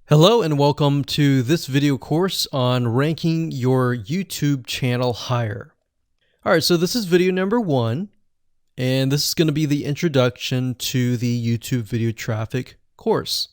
Hello and welcome to this video course on ranking your YouTube channel higher. All right, so this is video number 1, and this is going to be the introduction to the YouTube video traffic course.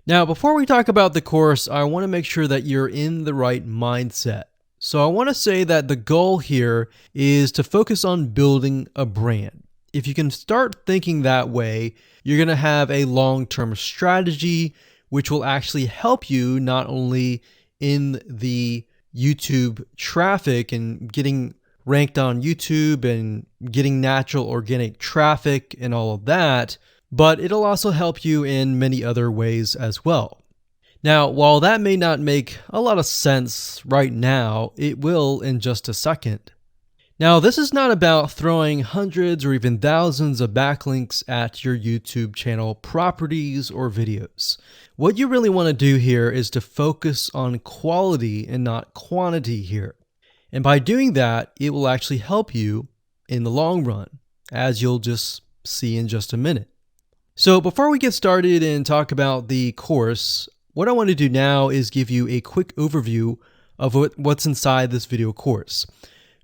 Now, before we talk about the course, I want to make sure that you're in the right mindset. So I want to say that the goal here is to focus on building a brand. If you can start thinking that way, you're going to have a long-term strategy which will actually help you not only in the YouTube traffic and getting ranked on YouTube and getting natural organic traffic and all of that, but it'll also help you in many other ways as well. Now, while that may not make a lot of sense right now, it will in just a second. Now, this is not about throwing hundreds or even thousands of backlinks at your YouTube channel properties or videos. What you really want to do here is to focus on quality and not quantity here. And by doing that, it will actually help you in the long run, as you'll just see in just a minute. So before we get started and talk about the course, what I want to do now is give you a quick overview of what's inside this video course.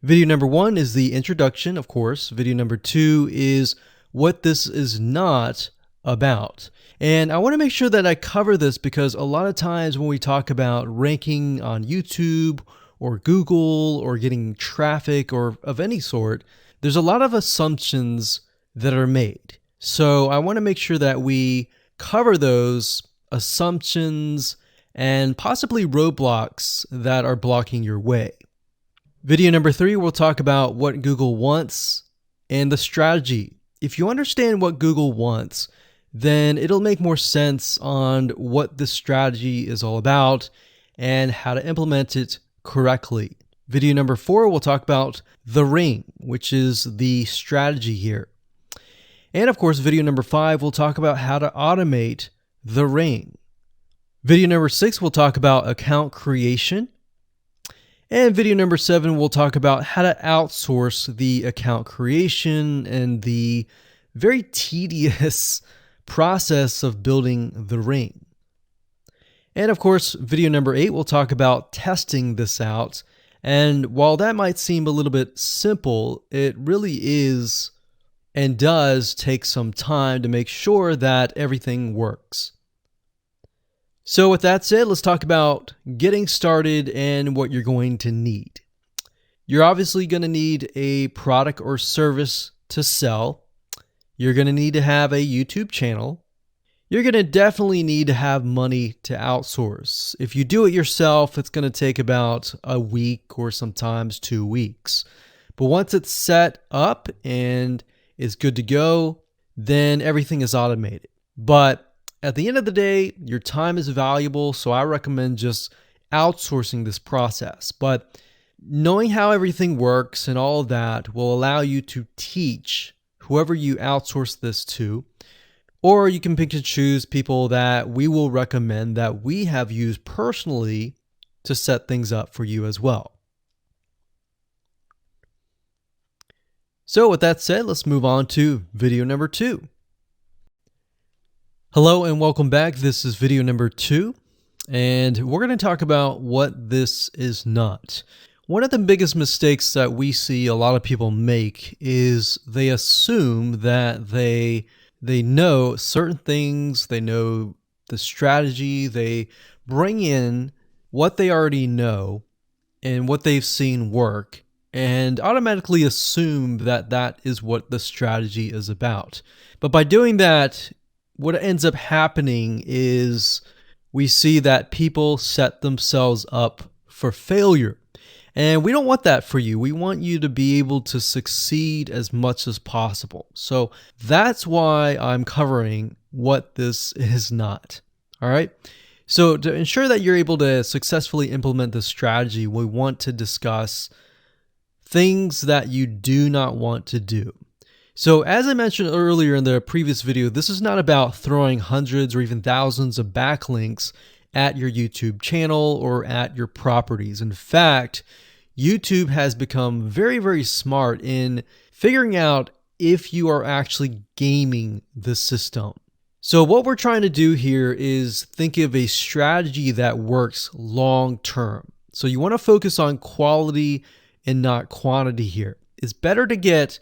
Video number 1 is the introduction, of course. Video number 2 is what this is not about. And I want to make sure that I cover this because a lot of times when we talk about ranking on YouTube or Google or getting traffic or of any sort, there's a lot of assumptions that are made. So I want to make sure that we cover those assumptions and possibly roadblocks that are blocking your way. Video number 3, we'll talk about what Google wants and the strategy. If you understand what Google wants, then it'll make more sense on what this strategy is all about and how to implement it correctly. Video number 4, we'll talk about the ring, which is the strategy here. And of course, video number 5, we'll talk about how to automate the ring. Video number 6, we'll talk about account creation. And video number 7, we'll talk about how to outsource the account creation and the very tedious process of building the ring. And of course, video number 8, we'll talk about testing this out. And while that might seem a little bit simple, it really is and does take some time to make sure that everything works. So with that said, let's talk about getting started and what you're going to need. You're obviously going to need a product or service to sell. You're going to need to have a YouTube channel. You're going to definitely need to have money to outsource. If you do it yourself, it's going to take about a week or sometimes 2 weeks. But once it's set up and is good to go, then everything is automated. But at the end of the day, your time is valuable, so I recommend just outsourcing this process. But knowing how everything works and all of that will allow you to teach whoever you outsource this to, or you can pick and choose people that we will recommend that we have used personally to set things up for you as well. So with that said, let's move on to video number 2. Hello and welcome back. This is video number 2, and we're going to talk about what this is not. One of the biggest mistakes that we see a lot of people make is they assume that they know certain things, they know the strategy, they bring in what they already know and what they've seen work, and automatically assume that that is what the strategy is about. But by doing that, what ends up happening is we see that people set themselves up for failure. And we don't want that for you. We want you to be able to succeed as much as possible. So that's why I'm covering what this is not. All right. So to ensure that you're able to successfully implement this strategy, we want to discuss things that you do not want to do. So as I mentioned earlier in the previous video, this is not about throwing hundreds or even thousands of backlinks at your YouTube channel or at your properties. In fact, YouTube has become very, very smart in figuring out if you are actually gaming the system. So what we're trying to do here is think of a strategy that works long term. So you want to focus on quality and not quantity here. It's better to get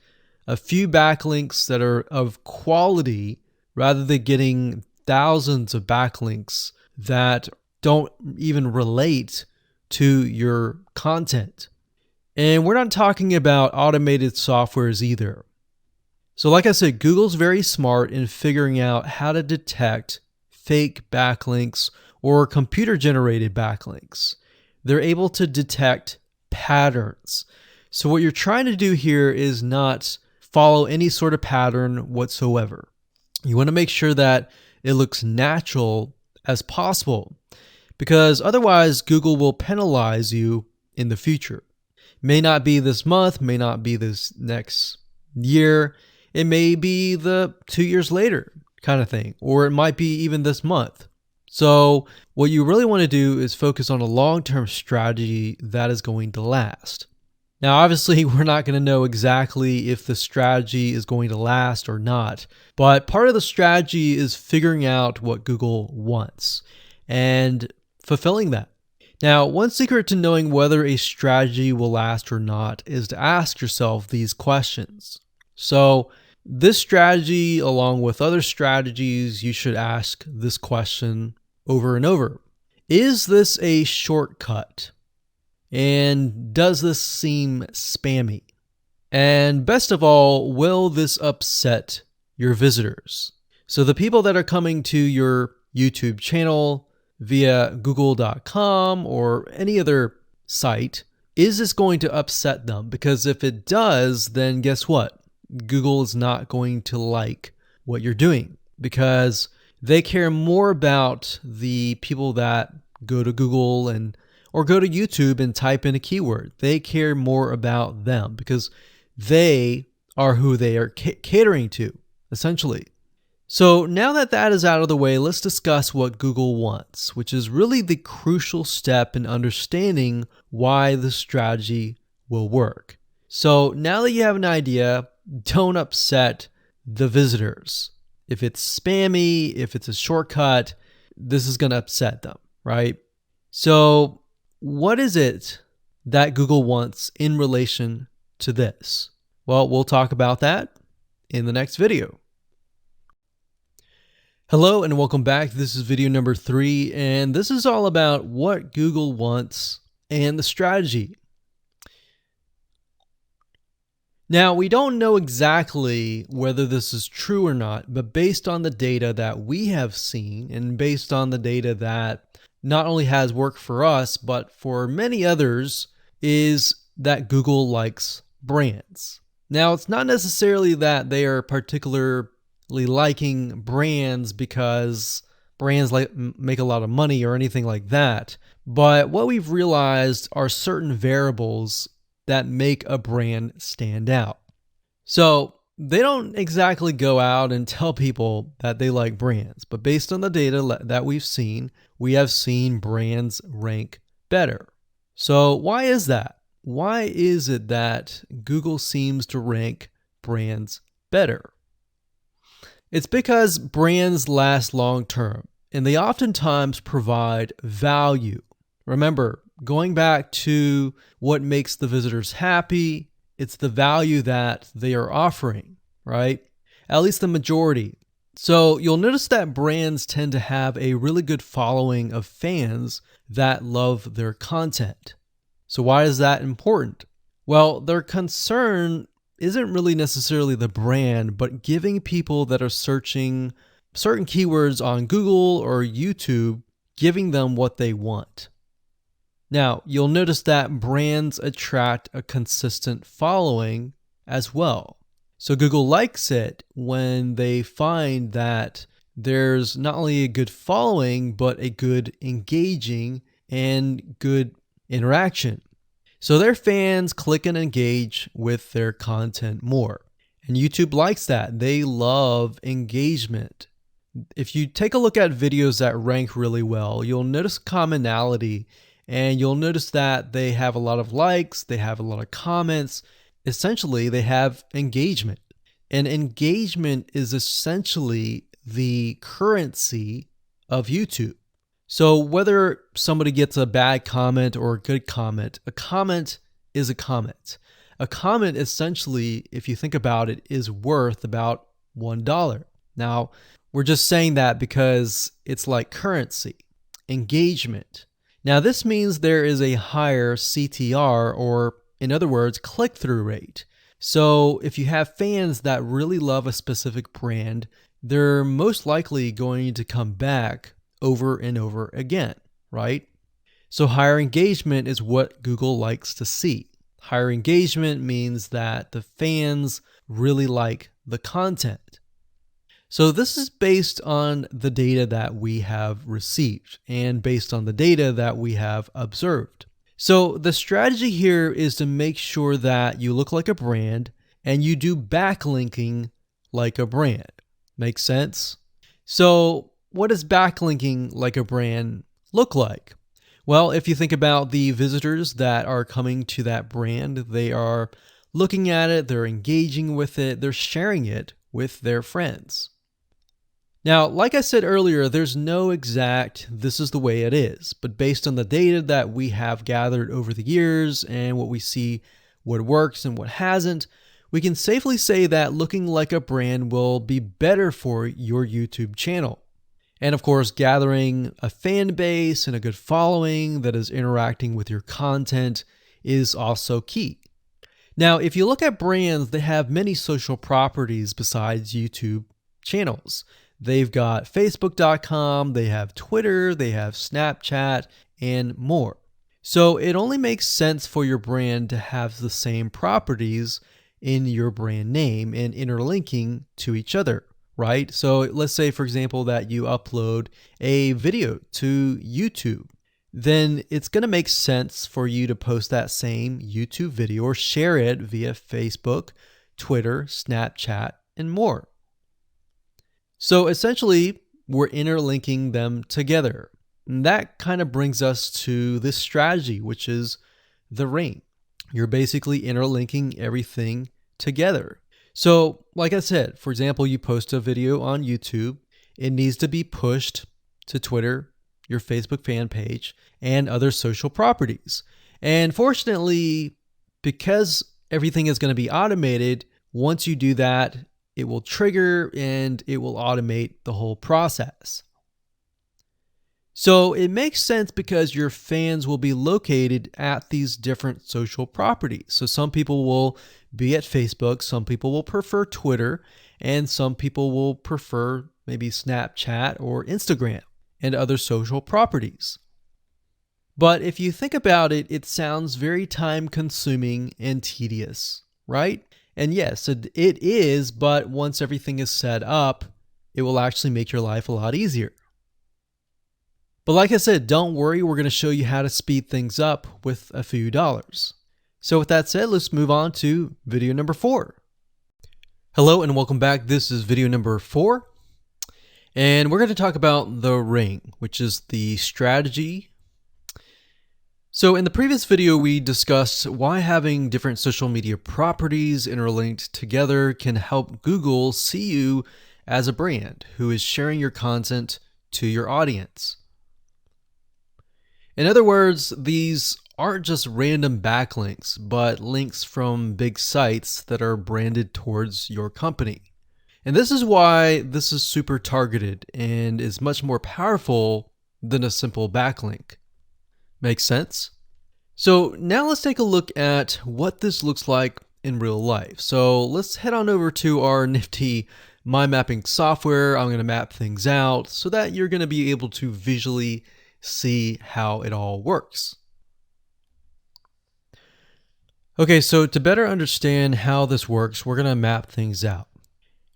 a few backlinks that are of quality rather than getting thousands of backlinks that don't even relate to your content. And we're not talking about automated softwares either. So like I said, Google's very smart in figuring out how to detect fake backlinks or computer-generated backlinks. They're able to detect patterns. So what you're trying to do here is not follow any sort of pattern whatsoever. You want to make sure that it looks natural as possible, because otherwise Google will penalize you in the future. May not be this month, may not be this next year. It may be the 2 years later kind of thing, or it might be even this month. So what you really want to do is focus on a long-term strategy that is going to last. Now, obviously, we're not going to know exactly if the strategy is going to last or not, but part of the strategy is figuring out what Google wants and fulfilling that. Now, one secret to knowing whether a strategy will last or not is to ask yourself these questions. So this strategy, along with other strategies, you should ask this question over and over. Is this a shortcut? And does this seem spammy? And best of all, will this upset your visitors? So the people that are coming to your YouTube channel via google.com or any other site, is this going to upset them? Because if it does, then guess what? Google is not going to like what you're doing, because they care more about the people that go to Google or go to YouTube and type in a keyword. They care more about them because they are who they are catering to, essentially. So now that that is out of the way, let's discuss what Google wants, which is really the crucial step in understanding why the strategy will work. So now that you have an idea, don't upset the visitors. If it's spammy, if it's a shortcut, this is going to upset them, right? So what is it that Google wants in relation to this? Well, we'll talk about that in the next video. Hello and welcome back. This is video number 3, and this is all about what Google wants and the strategy. Now, we don't know exactly whether this is true or not, but based on the data that we have seen and based on the data that not only has worked for us, but for many others, is that Google likes brands. Now, it's not necessarily that they are particularly liking brands because brands make a lot of money or anything like that. But what we've realized are certain variables that make a brand stand out. So they don't exactly go out and tell people that they like brands, but based on the data that we've seen, we have seen brands rank better. So why is that? Why is it that Google seems to rank brands better? It's because brands last long term, and they oftentimes provide value. Remember, going back to what makes the visitors happy, it's the value that they are offering, right? At least the majority. So you'll notice that brands tend to have a really good following of fans that love their content. So why is that important? Well, their concern isn't really necessarily the brand, but giving people that are searching certain keywords on Google or YouTube, giving them what they want. Now, you'll notice that brands attract a consistent following as well. So Google likes it when they find that there's not only a good following, but a good engaging and good interaction. So their fans click and engage with their content more. And YouTube likes that. They love engagement. If you take a look at videos that rank really well, you'll notice commonality, and you'll notice that they have a lot of likes, they have a lot of comments. Essentially, they have engagement. And engagement is essentially the currency of YouTube. So whether somebody gets a bad comment or a good comment, a comment is a comment. A comment essentially, if you think about it, is worth about $1. Now, we're just saying that because it's like currency, engagement. Now, this means there is a higher CTR, or in other words, click-through rate. So if you have fans that really love a specific brand, they're most likely going to come back over and over again, right? So higher engagement is what Google likes to see. Higher engagement means that the fans really like the content. So this is based on the data that we have received and based on the data that we have observed. So the strategy here is to make sure that you look like a brand and you do backlinking like a brand. Make sense? So what does backlinking like a brand look like? Well, if you think about the visitors that are coming to that brand, they are looking at it, they're engaging with it, they're sharing it with their friends. Now, like I said earlier, there's no exact this is the way it is, but based on the data that we have gathered over the years and what we see, what works and what hasn't, we can safely say that looking like a brand will be better for your YouTube channel. And of course, gathering a fan base and a good following that is interacting with your content is also key. Now, if you look at brands, they have many social properties besides YouTube channels. They've got Facebook.com, they have Twitter, they have Snapchat, and more. So it only makes sense for your brand to have the same properties in your brand name and interlinking to each other, right? So let's say, for example, that you upload a video to YouTube. Then it's going to make sense for you to post that same YouTube video or share it via Facebook, Twitter, Snapchat, and more. So essentially, we're interlinking them together. And that kind of brings us to this strategy, which is the ring. You're basically interlinking everything together. So like I said, for example, you post a video on YouTube, it needs to be pushed to Twitter, your Facebook fan page, and other social properties. And fortunately, because everything is going to be automated, once you do that, it will trigger and it will automate the whole process. So it makes sense because your fans will be located at these different social properties. So some people will be at Facebook, some people will prefer Twitter, and some people will prefer maybe Snapchat or Instagram and other social properties. But if you think about it, it sounds very time consuming and tedious, right? And yes, it is, but once everything is set up, it will actually make your life a lot easier. But like I said, don't worry, we're going to show you how to speed things up with a few dollars. So with that said, let's move on to video number 4. Hello and welcome back. This is video number 4. And we're going to talk about the ring, which is the strategy. So in the previous video, we discussed why having different social media properties interlinked together can help Google see you as a brand who is sharing your content to your audience. In other words, these aren't just random backlinks, but links from big sites that are branded towards your company. And this is why this is super targeted and is much more powerful than a simple backlink. Make sense? So now let's take a look at what this looks like in real life. So let's head on over to our nifty mind mapping software. I'm going to map things out so that you're going to be able to visually see how it all works. Okay, so to better understand how this works, we're going to map things out.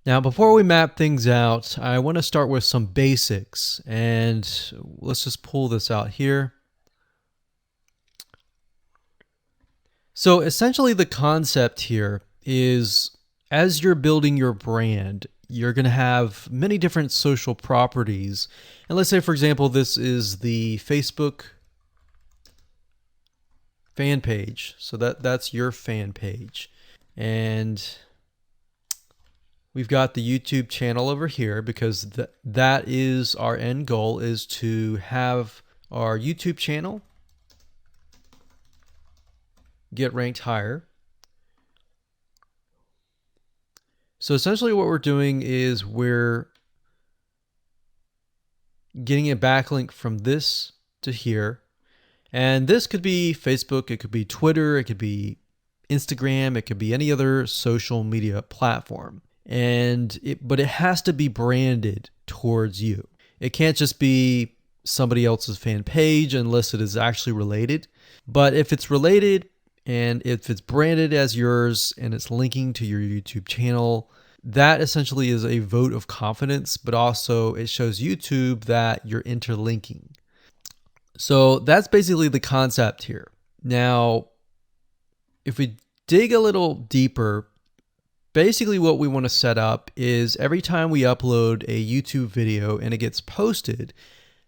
Now, before we map things out, I want to start with some basics, and let's just pull this out here. So essentially the concept here is as you're building your brand, you're going to have many different social properties. And let's say, for example, this is the Facebook fan page. So that's your fan page. And We've got the YouTube channel over here because that is our end goal, is to have our YouTube channel get ranked higher. So essentially what we're doing is we're getting a backlink from this to here. And this could be Facebook, it could be Twitter, it could be Instagram, it could be any other social media platform. But it has to be branded towards you. It can't just be somebody else's fan page unless it is actually related. But if it's related and if it's branded as yours and it's linking to your YouTube channel, that essentially is a vote of confidence, but also it shows YouTube that you're interlinking. So that's basically the concept here. Now, if we dig a little deeper, basically what we want to set up is every time we upload a YouTube video and it gets posted,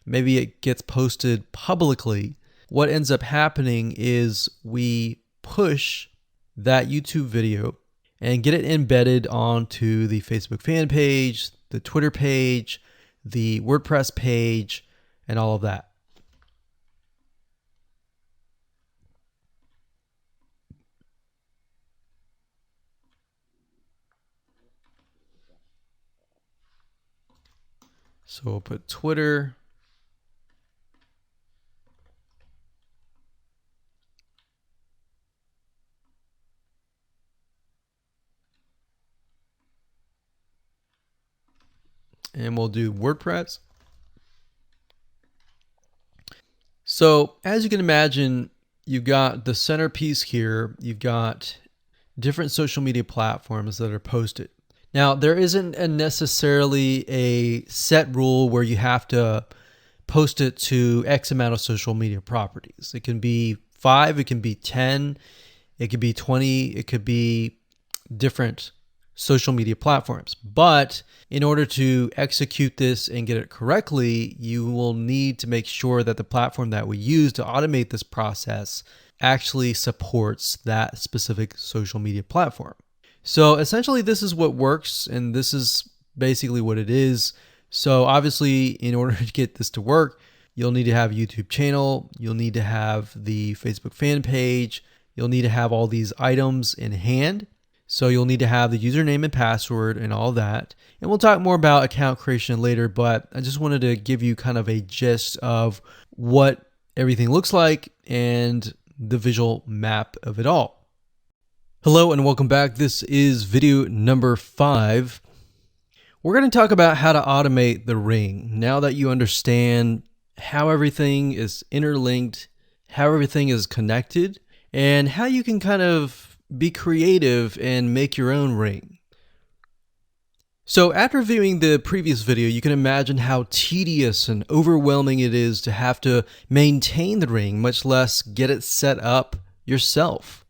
maybe it gets posted publicly, what ends up happening is we push that YouTube video and get it embedded onto the Facebook fan page, the Twitter page, the WordPress page, and all of that. So we'll put Twitter. And we'll do WordPress. So as you can imagine, you've got the centerpiece here. You've got different social media platforms that are posted. Now, there isn't necessarily a set rule where you have to post it to X amount of social media properties. It can be 5, it can be 10, it could be 20, it could be different social media platforms. But in order to execute this and get it correctly, you will need to make sure that the platform that we use to automate this process actually supports that specific social media platform. So essentially this is what works, and this is basically what it is. So obviously in order to get this to work, you'll need to have a YouTube channel, you'll need to have the Facebook fan page, you'll need to have all these items in hand. So you'll need to have the username and password and all that. And we'll talk more about account creation later, but I just wanted to give you kind of a gist of what everything looks like and the visual map of it all. Hello and welcome back. This is video number 5. We're going to talk about how to automate the ring. Now that you understand how everything is interlinked, how everything is connected, and how you can kind of be creative and make your own ring. So after viewing the previous video, you can imagine how tedious and overwhelming it is to have to maintain the ring, much less get it set up yourself.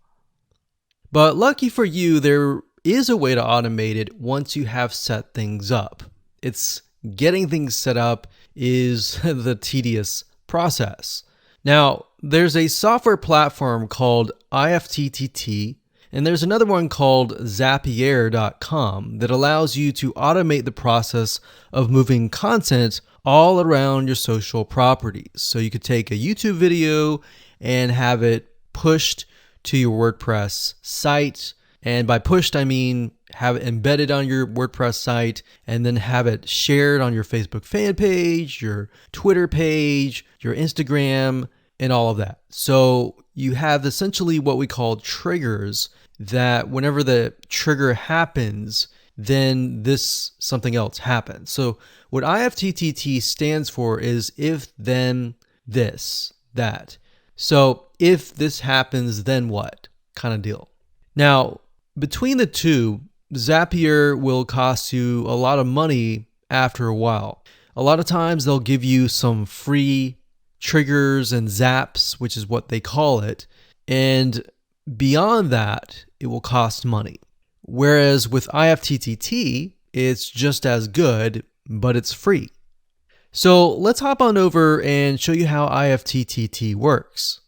But lucky for you, there is a way to automate it once you have set things up. It's getting things set up is the tedious process. Now, there's a software platform called IFTTT, and there's another one called Zapier.com that allows you to automate the process of moving content all around your social properties. So you could take a YouTube video and have it pushed to your WordPress site. And by pushed, I mean have it embedded on your WordPress site and then have it shared on your Facebook fan page, your Twitter page, your Instagram, and all of that. So you have essentially what we call triggers that whenever the trigger happens, then something else happens. So what IFTTT stands for is if, then, this, that. So if this happens, then what kind of deal. Now, between the two, Zapier will cost you a lot of money after a while. A lot of times they'll give you some free triggers and zaps, which is what they call it. And beyond that, it will cost money. Whereas with IFTTT, it's just as good, but it's free. So let's hop on over and show you how IFTTT works.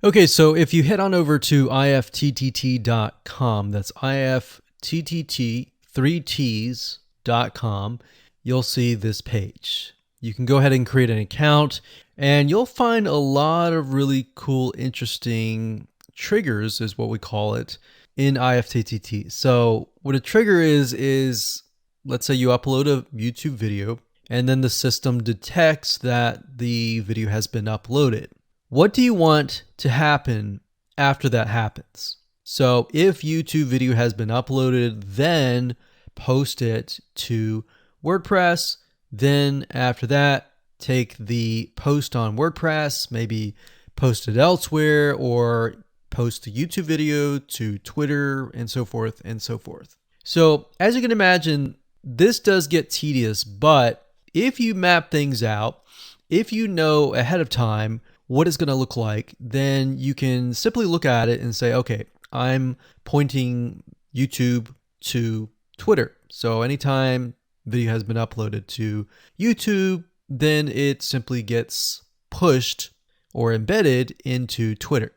Okay, so if you head on over to ifttt.com, that's ifttt, 3ts.com, you'll see this page. You can go ahead and create an account, and you'll find a lot of really cool, interesting triggers, is what we call it, in ifttt. So what a trigger is let's say you upload a YouTube video, and then the system detects that the video has been uploaded. What do you want to happen after that happens? So if YouTube video has been uploaded, then post it to WordPress. Then after that, take the post on WordPress, maybe post it elsewhere, or post the YouTube video to Twitter, and so forth and so forth. So as you can imagine, this does get tedious, but if you map things out, if you know ahead of time what it's going to look like, then you can simply look at it and say, okay, I'm pointing YouTube to Twitter. So anytime video has been uploaded to YouTube, then it simply gets pushed or embedded into Twitter.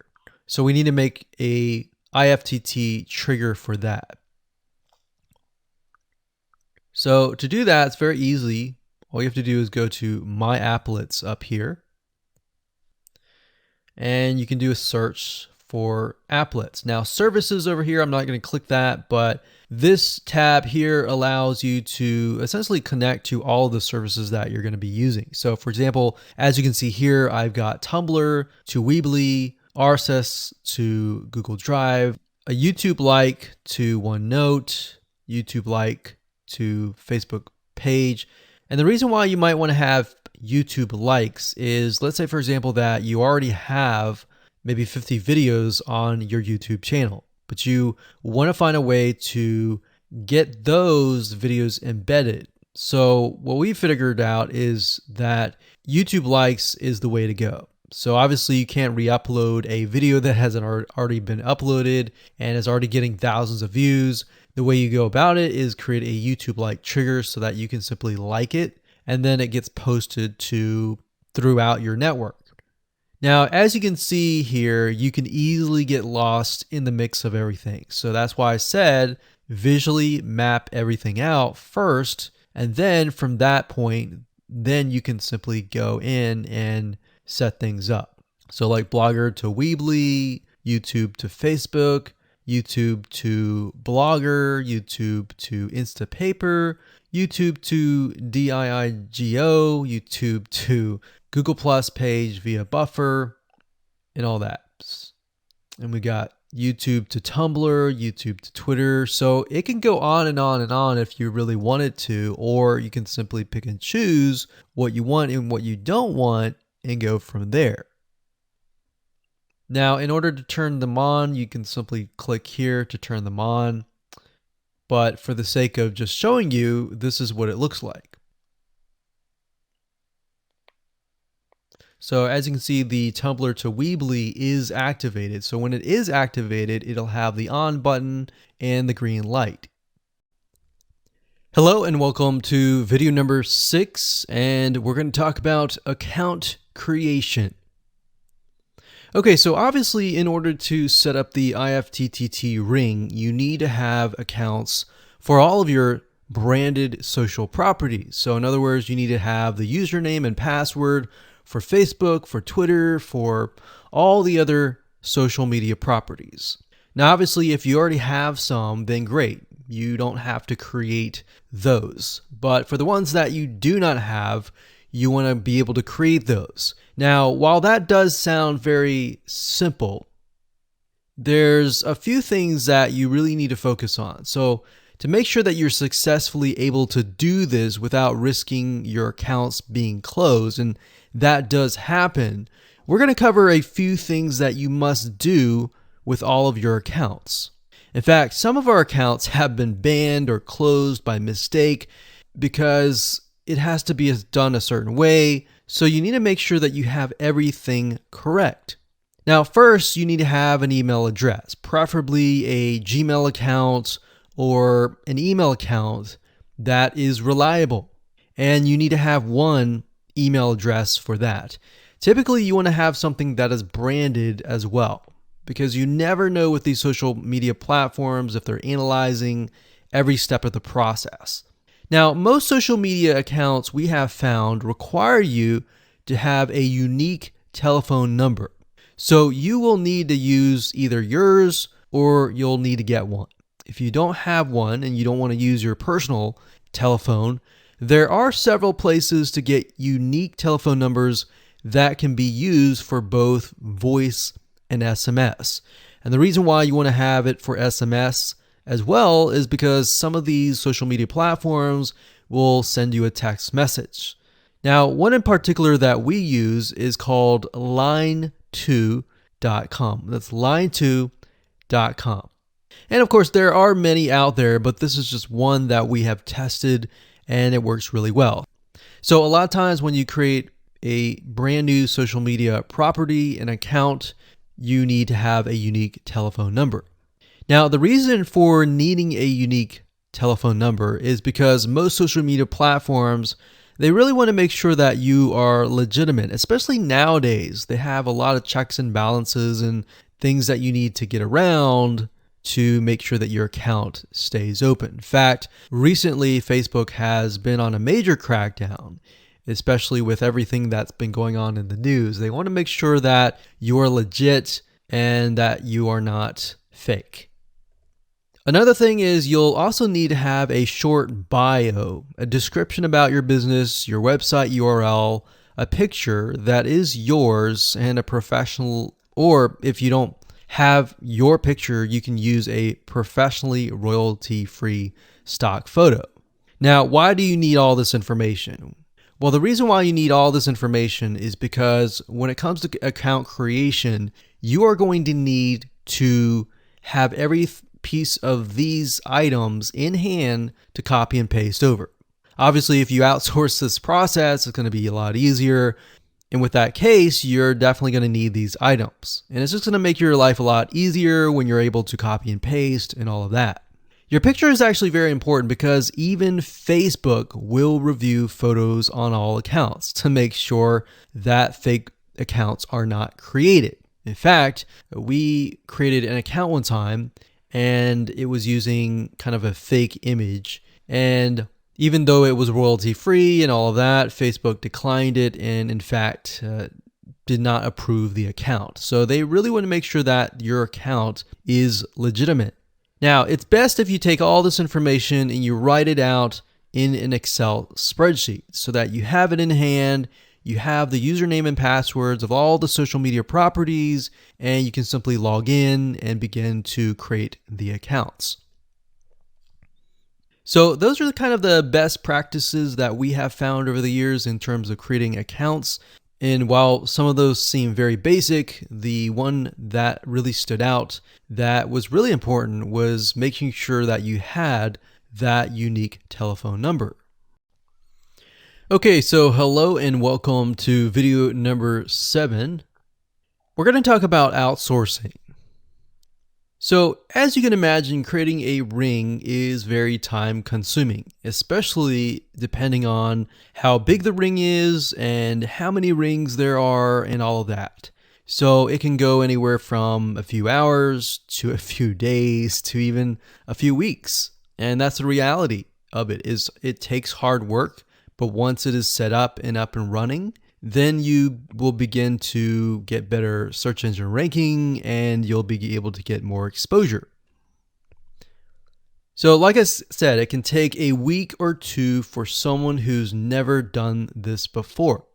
So we need to make a IFTTT trigger for that. So to do that, it's very easy. All you have to do is go to My Applets up here, and you can do a search for applets. Now services over here, I'm not going to click that, but this tab here allows you to essentially connect to all the services that you're going to be using. So for example, as you can see here, I've got Tumblr to Weebly, RSS to Google Drive, a YouTube like to OneNote, YouTube like to Facebook page. And the reason why you might want to have YouTube likes is, let's say for example that you already have maybe 50 videos on your YouTube channel, but you want to find a way to get those videos embedded. So what we figured out is that YouTube likes is the way to go. So obviously you can't re-upload a video that hasn't already been uploaded and is already getting thousands of views. The way you go about it is create a YouTube like trigger so that you can simply like it, and then it gets posted to throughout your network. Now, as you can see here, you can easily get lost in the mix of everything. So that's why I said visually map everything out first, and then from that point, then you can simply go in and set things up. So like Blogger to Weebly, YouTube to Facebook, YouTube to Blogger, YouTube to Instapaper, YouTube to DIIGO, YouTube to Google Plus page via Buffer, and all that. And we got YouTube to Tumblr, YouTube to Twitter. So it can go on and on and on if you really wanted to, or you can simply pick and choose what you want and what you don't want and go from there. Now, in order to turn them on, you can simply click here to turn them on. But for the sake of just showing you, this is what it looks like. So as you can see, the Tumblr to Weebly is activated. So when it is activated, it'll have the on button and the green light. Hello and welcome to video number 6, and we're going to talk about account creation. Okay, so obviously in order to set up the IFTTT ring, you need to have accounts for all of your branded social properties. So in other words, you need to have the username and password for Facebook, for Twitter, for all the other social media properties. Now, obviously, if you already have some, then great. You don't have to create those. But for the ones that you do not have, you want to be able to create those. Now, while that does sound very simple, there's a few things that you really need to focus on. So to make sure that you're successfully able to do this without risking your accounts being closed, and that does happen, we're going to cover a few things that you must do with all of your accounts. In fact, some of our accounts have been banned or closed by mistake because it has to be done a certain way. So you need to make sure that you have everything correct. Now, first, you need to have an email address, preferably a Gmail account or an email account that is reliable. And you need to have one email address for that. Typically, you want to have something that is branded as well, because you never know with these social media platforms if they're analyzing every step of the process. Now, most social media accounts we have found require you to have a unique telephone number. So you will need to use either yours or you'll need to get one. If you don't have one and you don't want to use your personal telephone, there are several places to get unique telephone numbers that can be used for both voice and SMS. And the reason why you want to have it for SMS as well is because some of these social media platforms will send you a text message. Now, one in particular that we use is called line2.com. That's line2.com. And of course, there are many out there, but this is just one that we have tested and it works really well. So a lot of times when you create a brand new social media property, an account, you need to have a unique telephone number. Now, the reason for needing a unique telephone number is because most social media platforms, they really want to make sure that you are legitimate, especially nowadays. They have a lot of checks and balances and things that you need to get around to make sure that your account stays open. In fact, recently Facebook has been on a major crackdown, especially with everything that's been going on in the news. They want to make sure that you are legit and that you are not fake. Another thing is you'll also need to have a short bio, a description about your business, your website URL, a picture that is yours, and a professional, or if you don't have your picture, you can use a professionally royalty-free stock photo. Now, why do you need all this information? Well, the reason why you need all this information is because when it comes to account creation, you are going to need to have every piece of these items in hand to copy and paste over. Obviously, if you outsource this process, it's going to be a lot easier. And with that case, you're definitely going to need these items. And it's just going to make your life a lot easier when you're able to copy and paste and all of that. Your picture is actually very important because even Facebook will review photos on all accounts to make sure that fake accounts are not created. In fact, we created an account one time and it was using kind of a fake image. And even though it was royalty free and all of that, Facebook declined it and in fact did not approve the account. So they really want to make sure that your account is legitimate. Now, it's best if you take all this information and you write it out in an Excel spreadsheet so that you have it in hand, you have the username and passwords of all the social media properties, and you can simply log in and begin to create the accounts. So those are kind of the best practices that we have found over the years in terms of creating accounts. And while some of those seem very basic, the one that really stood out that was really important was making sure that you had that unique telephone number. Okay, so hello and welcome to video number 7. We're going to talk about outsourcing. So as you can imagine, creating a ring is very time consuming, especially depending on how big the ring is and how many rings there are and all of that. So it can go anywhere from a few hours to a few days to even a few weeks. And that's the reality of it, is it takes hard work, but once it is set up and running, then you will begin to get better search engine ranking and you'll be able to get more exposure. So like I said, it can take a week or two for someone who's never done this before.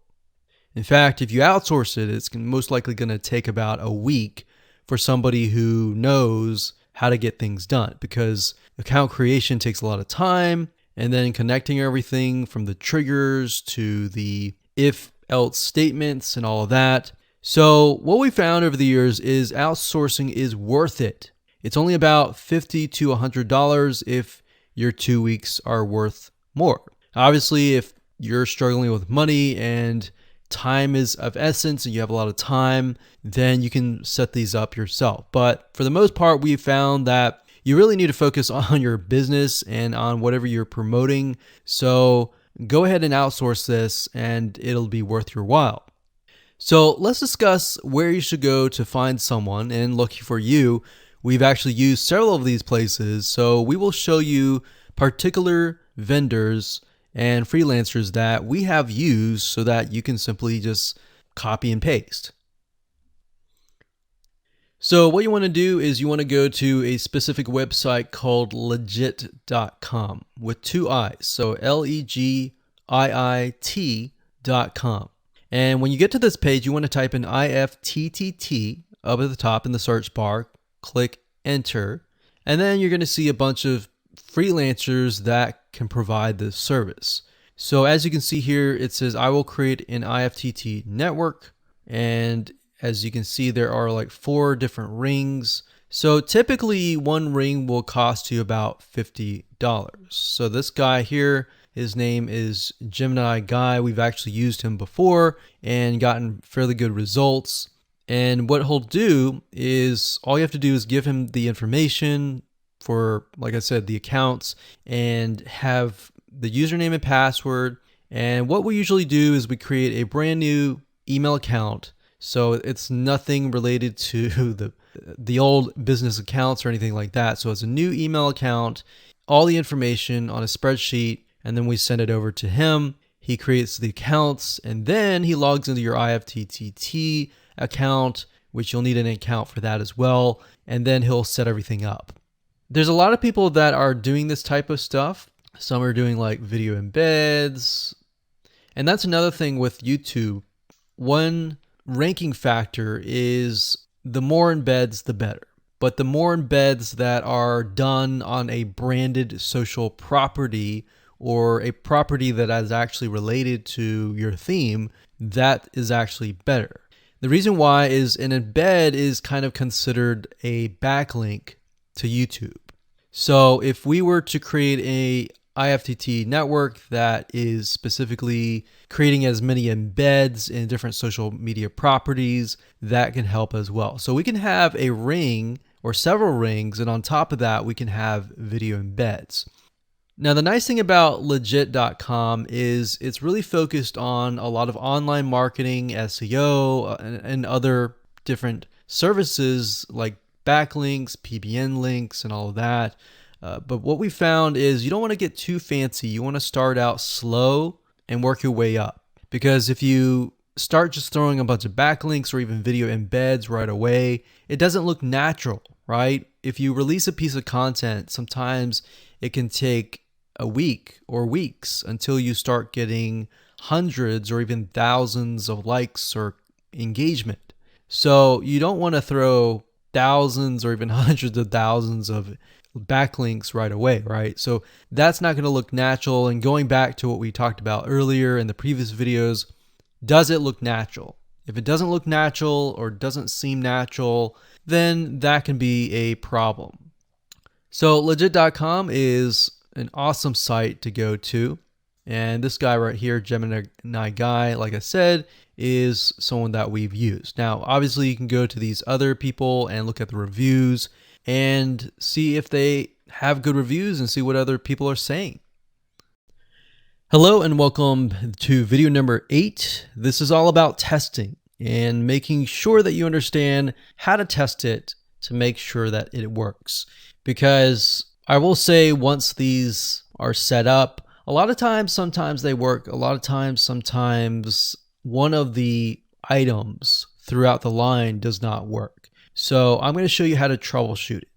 In fact, if you outsource it, it's most likely going to take about a week for somebody who knows how to get things done, because account creation takes a lot of time, and then connecting everything from the triggers to the if else statements and all of that. So what we found over the years is outsourcing is worth it. It's only about $50 to $100 if your 2 weeks are worth more. Obviously, if you're struggling with money and time is of essence and you have a lot of time, then you can set these up yourself. But for the most part, we've found that you really need to focus on your business and on whatever you're promoting. So go ahead and outsource this and it'll be worth your while. So let's discuss where you should go to find someone, and lucky for you, we've actually used several of these places. So we will show you particular vendors and freelancers that we have used so that you can simply just copy and paste. So what you want to do is you want to go to a specific website called legit.com with two I's. So LEGIIT.com. And when you get to this page, you want to type in IFTTT up at the top in the search bar, click enter, and then you're going to see a bunch of freelancers that can provide this service. So as you can see here, it says I will create an IFTTT network, and as you can see, there are like 4 different rings. So typically one ring will cost you about $50. So this guy here, his name is Gemini Guy. We've actually used him before and gotten fairly good results. And what he'll do is all you have to do is give him the information for, like I said, the accounts, and have the username and password. And what we usually do is we create a brand new email account. So it's nothing related to the old business accounts or anything like that. So it's a new email account, all the information on a spreadsheet, and then we send it over to him. He creates the accounts, and then he logs into your IFTTT account, which you'll need an account for that as well, and then he'll set everything up. There's a lot of people that are doing this type of stuff. Some are doing like video embeds, and that's another thing with YouTube. One ranking factor is the more embeds, the better. But the more embeds that are done on a branded social property or a property that is actually related to your theme, that is actually better. The reason why is an embed is kind of considered a backlink to YouTube. So if we were to create a IFTTT network that is specifically creating as many embeds in different social media properties, that can help as well. So we can have a ring or several rings, and on top of that, we can have video embeds. Now, the nice thing about legit.com is it's really focused on a lot of online marketing, SEO, and other different services like backlinks, PBN links, and all of that. But what we found is you don't want to get too fancy. You want to start out slow and work your way up. Because if you start just throwing a bunch of backlinks or even video embeds right away, it doesn't look natural, right? If you release a piece of content, sometimes it can take a week or weeks until you start getting hundreds or even thousands of likes or engagement. So you don't want to throw thousands or even hundreds of thousands of backlinks right away, right? So that's not going to look natural. And going back to what we talked about earlier in the previous videos, does it look natural? If it doesn't look natural or doesn't seem natural, then that can be a problem. So legit.com is an awesome site to go to. And this guy right here, Gemini Guy, like I said, is someone that we've used. Now, obviously, you can go to these other people and look at the reviews and see if they have good reviews and see what other people are saying. Hello and welcome to video number 8. This is all about testing and making sure that you understand how to test it to make sure that it works. Because I will say, once these are set up, a lot of times, sometimes they work. A lot of times, sometimes one of the items throughout the line does not work. So I'm going to show you how to troubleshoot it.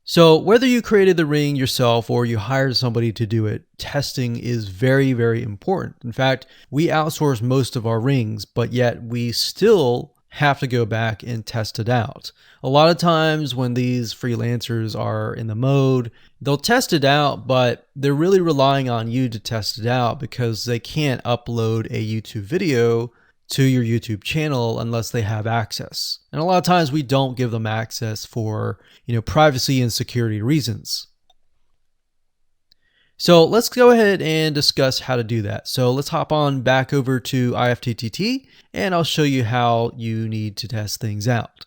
So whether you created the ring yourself or you hired somebody to do it, testing is very, very important. In fact, we outsource most of our rings, but yet we still have to go back and test it out. A lot of times when these freelancers are in the mode, they'll test it out, but they're really relying on you to test it out because they can't upload a YouTube video to your YouTube channel unless they have access. And a lot of times we don't give them access for, privacy and security reasons. So let's go ahead and discuss how to do that. So let's hop on back over to IFTTT and I'll show you how you need to test things out.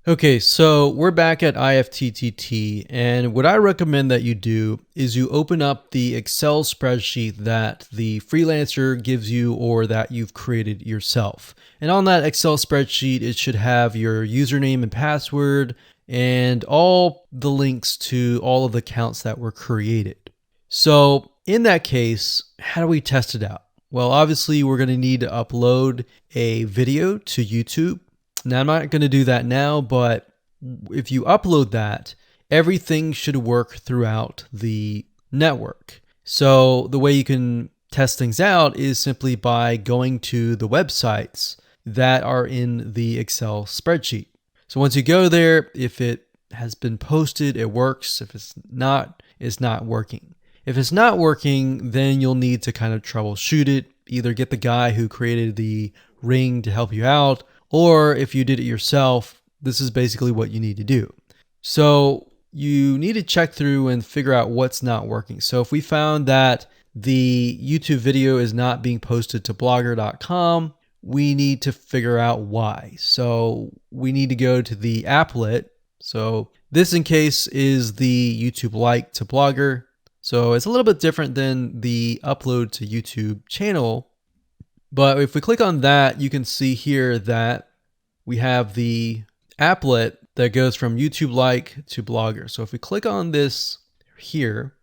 Okay, so we're back at IFTTT, and what I recommend that you do is you open up the Excel spreadsheet that the freelancer gives you or that you've created yourself. And on that Excel spreadsheet, it should have your username and password and all the links to all of the accounts that were created. So in that case, how do we test it out? Well, obviously we're going to need to upload a video to YouTube. Now, I'm not going to do that now, but if you upload that, everything should work throughout the network. So the way you can test things out is simply by going to the websites that are in the Excel spreadsheet. So once you go there, if it has been posted, it works. If it's not working. If it's not working, then you'll need to kind of troubleshoot it, either get the guy who created the ring to help you out, or if you did it yourself, this is basically what you need to do. So you need to check through and figure out what's not working. So if we found that the YouTube video is not being posted to blogger.com, we need to figure out why. So we need to go to the applet. So this in case is the YouTube like to Blogger. So it's a little bit different than the upload to YouTube channel. But if we click on that, you can see here that we have the applet that goes from YouTube like to Blogger. So if we click on this here,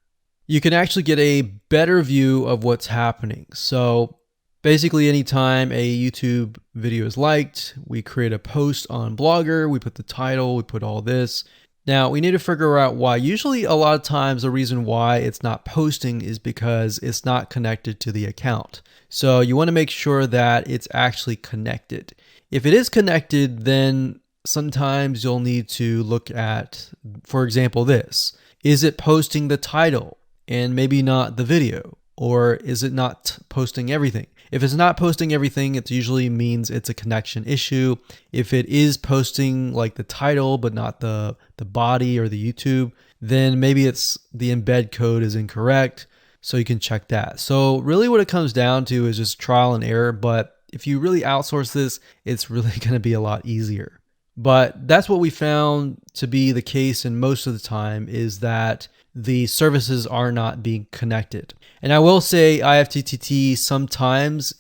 you can actually get a better view of what's happening. So basically anytime a YouTube video is liked, we create a post on Blogger, we put the title, we put all this. Now we need to figure out why. Usually a lot of times the reason why it's not posting is because it's not connected to the account. So you want to make sure that it's actually connected. If it is connected, then sometimes you'll need to look at, for example, this. Is it posting the title and maybe not the video? Or is it not posting everything? If it's not posting everything, it usually means it's a connection issue. If it is posting like the title, but not the body or the YouTube, then maybe it's the embed code is incorrect. So you can check that. So really what it comes down to is just trial and error. But if you really outsource this, it's really going to be a lot easier. But that's what we found to be the case, and most of the time is that the services are not being connected. And I will say IFTTT sometimes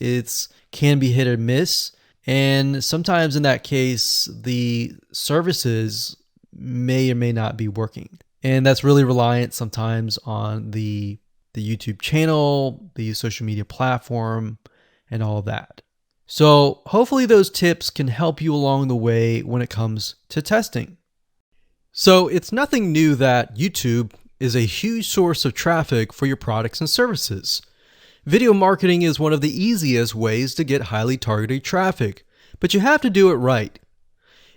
can be hit or miss, and sometimes in that case the services may or may not be working. And that's really reliant sometimes on the YouTube channel, the social media platform, and all of that. So hopefully those tips can help you along the way when it comes to testing. So it's nothing new that YouTube is a huge source of traffic for your products and services. Video marketing is one of the easiest ways to get highly targeted traffic, but you have to do it right.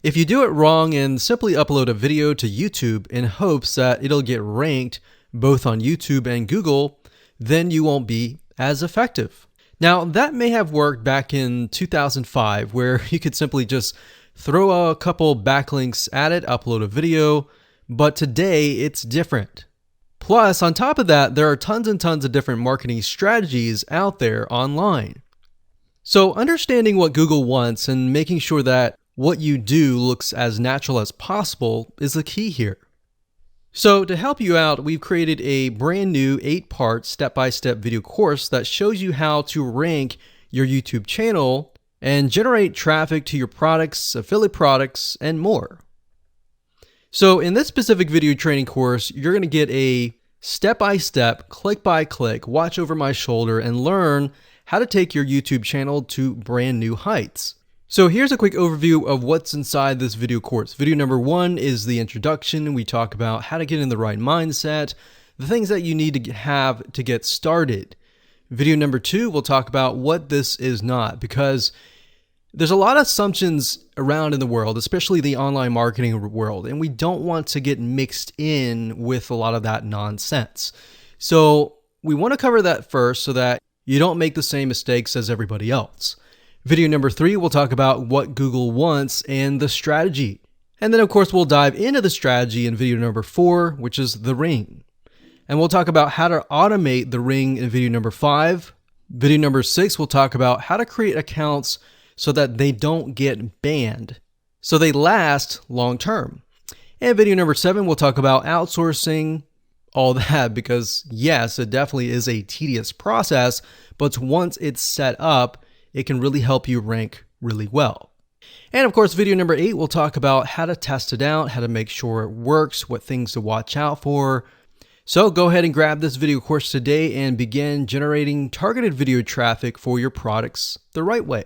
If you do it wrong and simply upload a video to YouTube in hopes that it'll get ranked both on YouTube and Google, then you won't be as effective. Now, that may have worked back in 2005, where you could simply just throw a couple backlinks at it, upload a video, but today it's different. Plus, on top of that, there are tons and tons of different marketing strategies out there online. So understanding what Google wants and making sure that what you do looks as natural as possible is the key here. So to help you out, we've created a brand new 8-part step-by-step video course that shows you how to rank your YouTube channel and generate traffic to your products, affiliate products, and more. So in this specific video training course, you're going to get a step-by-step, click-by-click, watch over my shoulder, and learn how to take your YouTube channel to brand new heights. So here's a quick overview of what's inside this video course. Video number 1 is the introduction. We talk about how to get in the right mindset, the things that you need to have to get started. Video number 2, we'll talk about what this is not, because there's a lot of assumptions around in the world, especially the online marketing world, and we don't want to get mixed in with a lot of that nonsense. So we want to cover that first so that you don't make the same mistakes as everybody else. Video number 3, we'll talk about what Google wants and the strategy. And then of course we'll dive into the strategy in video number 4, which is the ring. And we'll talk about how to automate the ring in video number 5. Video number 6, we'll talk about how to create accounts so that they don't get banned. so they last long term. And video number 7, we'll talk about outsourcing all that, because yes, it definitely is a tedious process, but once it's set up, it can really help you rank really well. And of course, video number 8, we'll talk about how to test it out, how to make sure it works, what things to watch out for. So go ahead and grab this video course today and begin generating targeted video traffic for your products the right way.